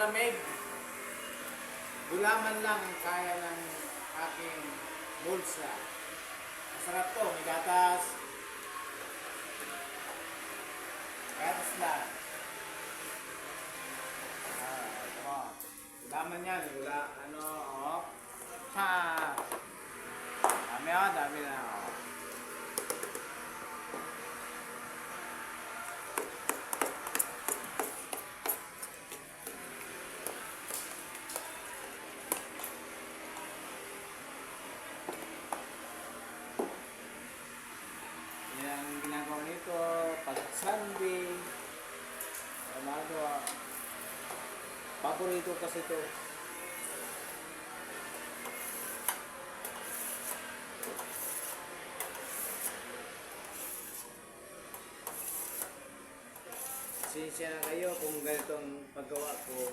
malamig. Gulaman lang ang kaya ng aking bulsa. Masarap to, may gatas. Gatas lang. Ito mo. Gulaman yan, oh. Ha! Dami na, oh. Yan ang ginagawa nito pag Sunday. Paborito kasi ito. Pasensya na kayo kung ganitong paggawa ko.